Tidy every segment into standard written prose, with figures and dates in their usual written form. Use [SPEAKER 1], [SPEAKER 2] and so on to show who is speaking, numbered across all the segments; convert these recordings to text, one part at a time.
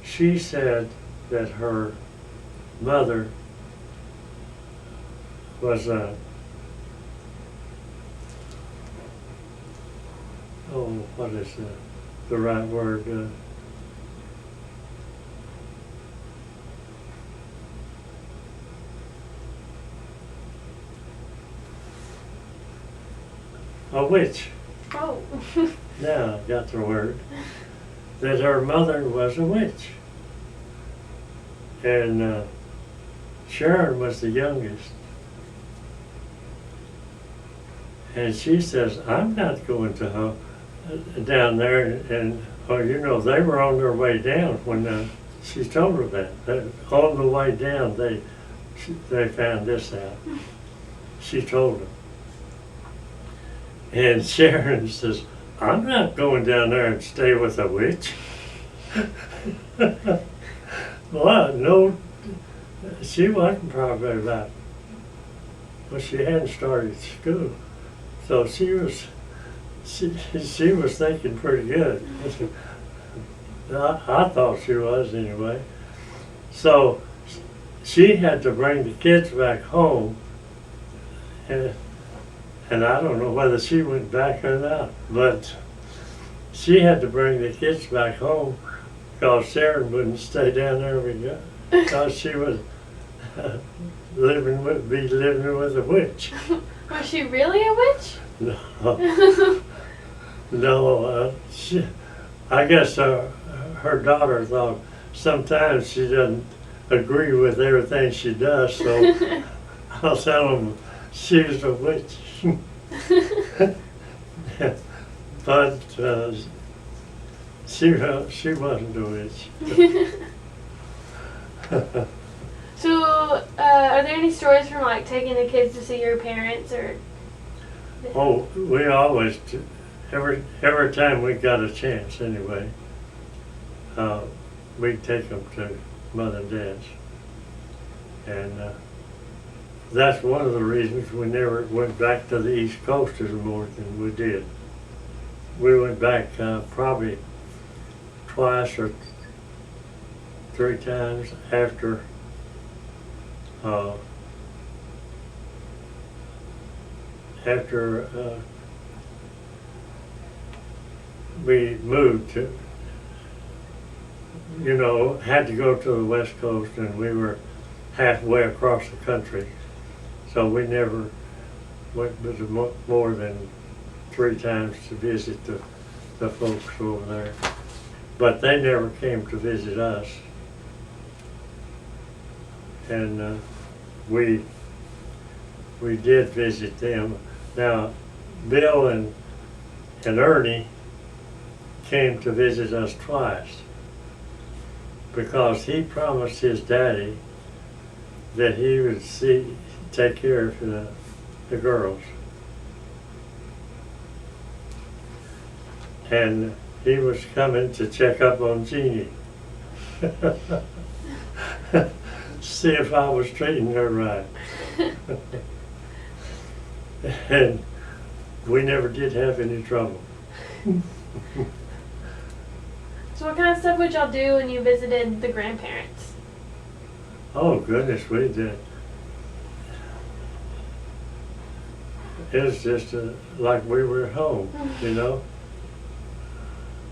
[SPEAKER 1] she said that her mother was a, oh, what is the right word? A witch.
[SPEAKER 2] Oh.
[SPEAKER 1] Now I got the word. That her mother was a witch. And Sharon was the youngest. And she says, I'm not going to down there. And oh, you know, they were on their way down when she told her that. On the way down, they found this out. She told them. And Sharon says, I'm not going down there and stay with a witch. Well, no, she wasn't probably about, well, she hadn't started school. So she was thinking pretty good. I thought she was anyway. So she had to bring the kids back home, and I don't know whether she went back or not, but she had to bring the kids back home because Sharon wouldn't stay down there because she was living with a witch.
[SPEAKER 2] Was she really a witch?
[SPEAKER 1] No, no. I guess her daughter thought sometimes she doesn't agree with everything she does, so I'll tell them she's a witch. But she wasn't a witch.
[SPEAKER 2] So, are there any stories from like taking the kids to see your parents or?
[SPEAKER 1] Oh, we always, every time we got a chance anyway, we'd take them to Mother and Dad's. And that's one of the reasons we never went back to the East Coast as more than we did. We went back probably twice or three times after we moved to, had to go to the West Coast, and we were halfway across the country. So we never went more than three times to visit the folks over there. But they never came to visit us. And we did visit them. Now, Bill and Ernie came to visit us twice because he promised his daddy that he would take care of the girls. And he was coming to check up on Jeannie. See if I was treating her right. And we never did have any trouble.
[SPEAKER 2] So what kind of stuff would y'all do when you visited the grandparents?
[SPEAKER 1] Oh goodness, we did. It was just like we were home,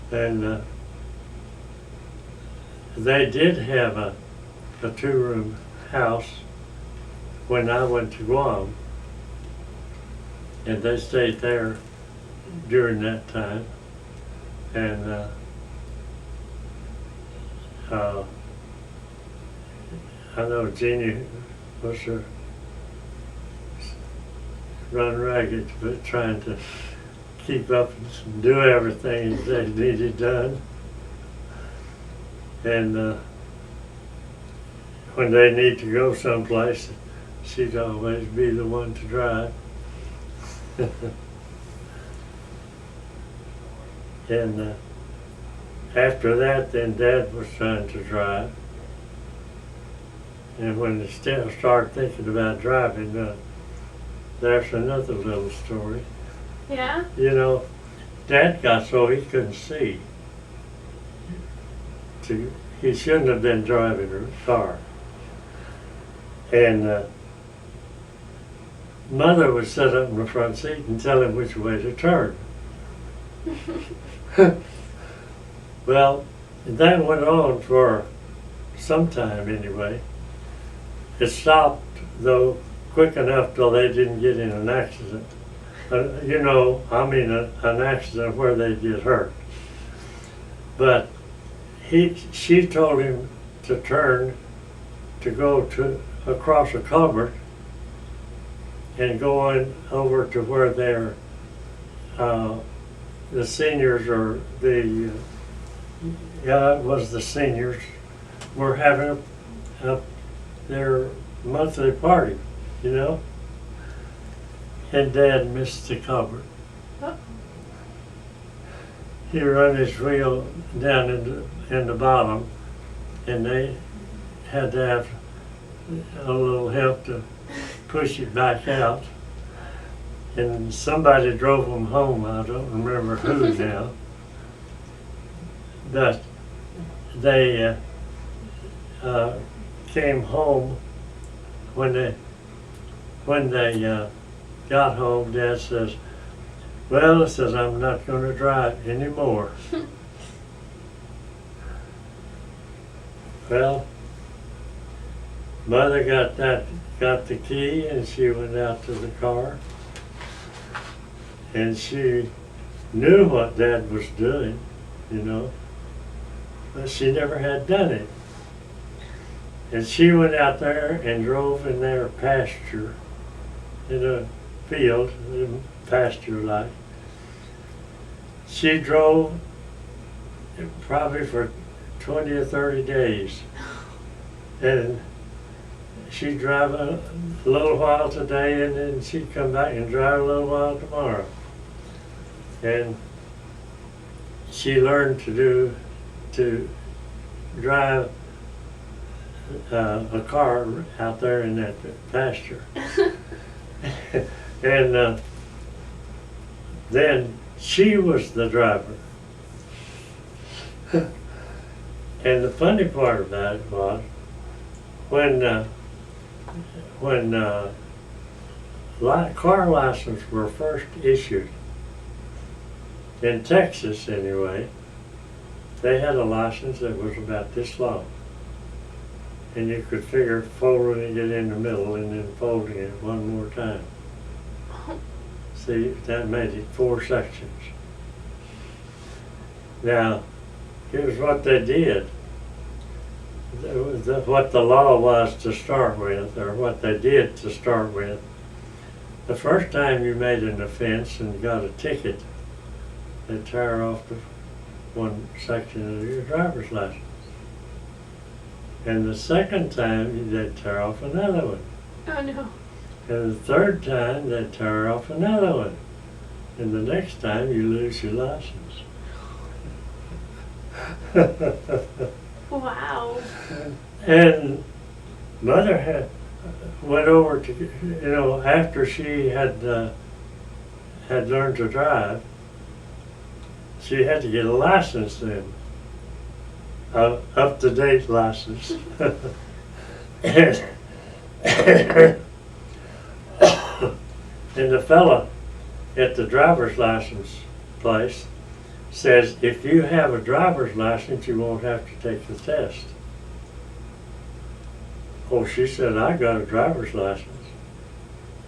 [SPEAKER 1] And they did have a two-room house when I went to Guam, and they stayed there during that time. And I know Jeannie was run ragged, but trying to keep up and do everything they needed done. And when they need to go someplace, she'd always be the one to drive. And after that, then Dad was trying to drive. And when they still started thinking about driving, there's another little story.
[SPEAKER 2] Yeah?
[SPEAKER 1] Dad got so he couldn't see he shouldn't have been driving her car. And mother would sit up in the front seat and tell him which way to turn. Well, that went on for some time anyway. It stopped, though, quick enough till they didn't get in an accident. An accident where they get hurt. But she told him to turn, to go across a culvert and go on over to where the seniors or it was the seniors were having their monthly party, and Dad missed the culvert.
[SPEAKER 2] Oh.
[SPEAKER 1] He run his wheel down in the bottom, and they had to have a little help to push it back out. And somebody drove them home. I don't remember who now. But they came home. When they got home, Dad says, "Well," he says, "I'm not going to drive anymore." Well, Mother got the key, and she went out to the car, and she knew what Dad was doing, but she never had done it. And she went out there and drove in their pasture, in a field, pasture-like. She drove probably for 20 or 30 days. And she'd drive a little while today, and then she'd come back and drive a little while tomorrow. And she learned to drive a car out there in that pasture. And then she was the driver. And the funny part about it was when car licenses were first issued in Texas anyway, they had a license that was about this long. And you could figure folding it in the middle and then folding it one more time. See, that made it 4 sections. Now, here's what they did. What the law was to start with, or what they did to start with. The first time you made an offense and got a ticket, they tear off one section of your driver's license. And the second time, they tear off another one.
[SPEAKER 2] Oh no.
[SPEAKER 1] And the third time, they tear off another one. And the next time, you lose your license.
[SPEAKER 2] Wow.
[SPEAKER 1] And Mother went over to, after she had learned to drive, she had to get a license then. Up-to-date license. And the fella at the driver's license place says, if you have a driver's license, you won't have to take the test. Oh, she said, I got a driver's license.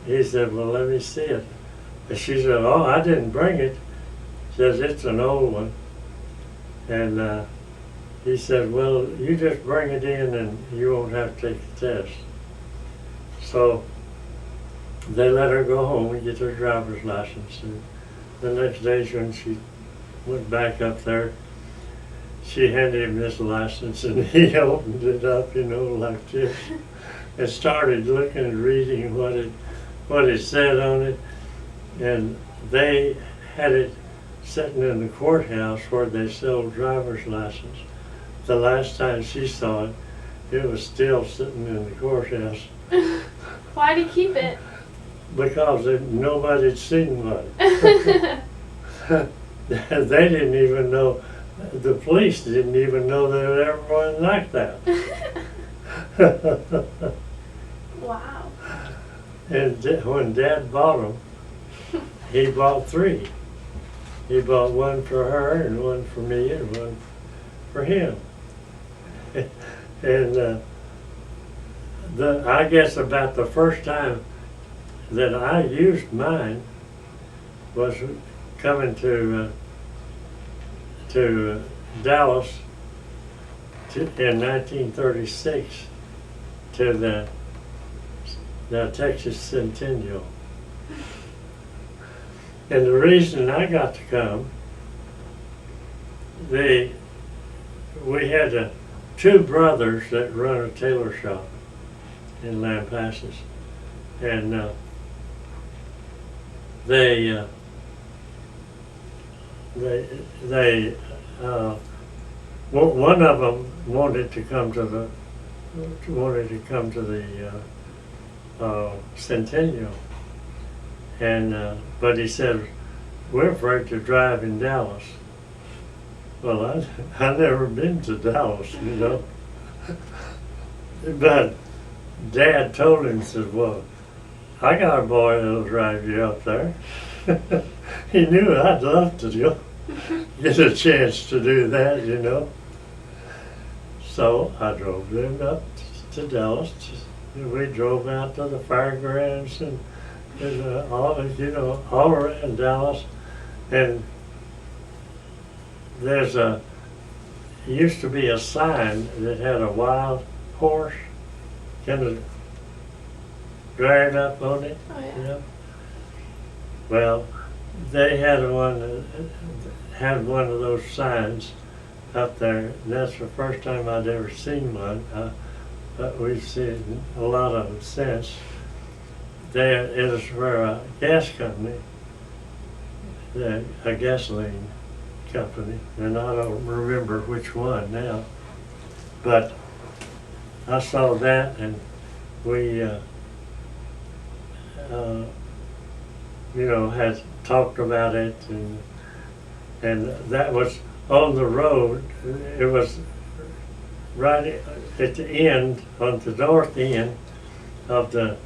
[SPEAKER 1] He said, well, let me see it. And she said, oh, I didn't bring it. Says, it's an old one. And he said, well, you just bring it in and you won't have to take the test. So they let her go home and get her driver's license. And the next day when she went back up there, she handed him this license, and he opened it up, like this, and started looking and reading what it said on it. And they had it sitting in the courthouse where they sold driver's license. The last time she saw it, it was still sitting in the courthouse.
[SPEAKER 2] Why did he keep it?
[SPEAKER 1] Because nobody had seen one. They didn't even know the police didn't even know there was ever one like that.
[SPEAKER 2] Wow.
[SPEAKER 1] And when Dad bought them, he bought 3. He bought one for her and one for me and one for him. And I guess about the first time that I used mine was coming to Dallas in 1936 to the Texas Centennial. And the reason I got to come, we had 2 brothers that run a tailor shop in Lampasas, and one of them wanted to come to the Centennial, and but he said, we're afraid to drive in Dallas. Well, I never been to Dallas, you know. But Dad told him, said, well, I got a boy that'll drive you up there. He knew I'd love to get a chance to do that, you know. So I drove them up to Dallas. We drove out to the fairgrounds and all around Dallas. And used to be a sign that had a wild horse kind of driving up on it.
[SPEAKER 2] Oh, yeah.
[SPEAKER 1] You know? Well, they had one of those signs up there, and that's the first time I'd ever seen one. But we've seen a lot of them since. It was for a gas company, a gasoline company, and I don't remember which one now. But I saw that, and we, had talked about it, and that was on the road. It was right at the end, on the north end of the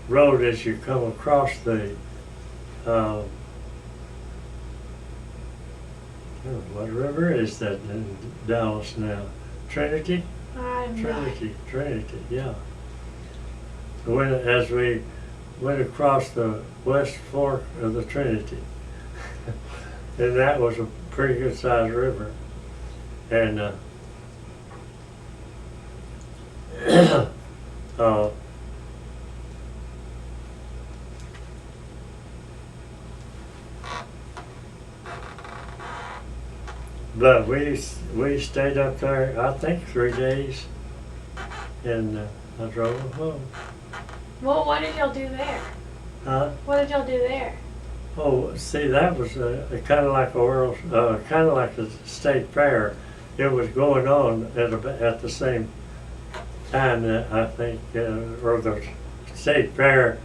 [SPEAKER 1] road as you come across the what river is that in Dallas now? Trinity? Trinity, yeah. As we went across the west fork of the Trinity, and that was a pretty good sized river. And but we stayed up there, I think 3 days, and I drove them home.
[SPEAKER 2] Well, what did y'all do there?
[SPEAKER 1] Huh?
[SPEAKER 2] What did y'all do there?
[SPEAKER 1] Oh, see, that was kind of like kind of like the state fair. It was going on at the same time that I think, or the state fair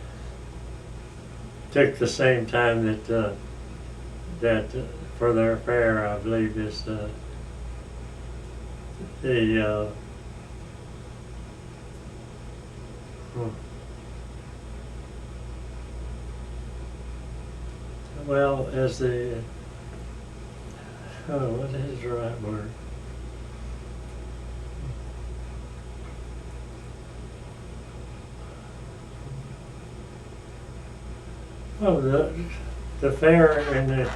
[SPEAKER 1] took the same time that for their fair, I believe, is well, as what is the right word? Oh, the fair and the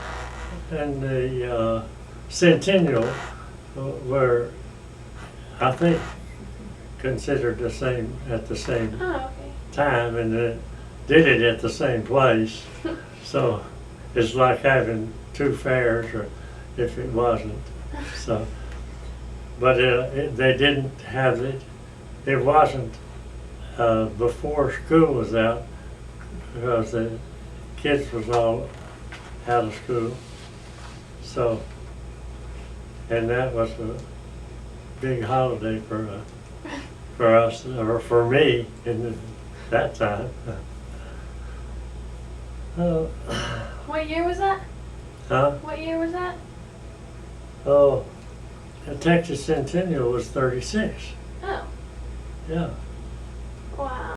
[SPEAKER 1] Centennial were, I think, considered the same at the same
[SPEAKER 2] Oh, okay.
[SPEAKER 1] time, and did it at the same place. So it's like having 2 fairs, or if it wasn't. So, but they didn't have it. It wasn't before school was out, because the kids was all out of school. So, and that was a big holiday for us, or for me in that time.
[SPEAKER 2] What year was that?
[SPEAKER 1] Huh?
[SPEAKER 2] What year was that?
[SPEAKER 1] Oh, the Texas Centennial was 36.
[SPEAKER 2] Oh,
[SPEAKER 1] Yeah.
[SPEAKER 2] wow.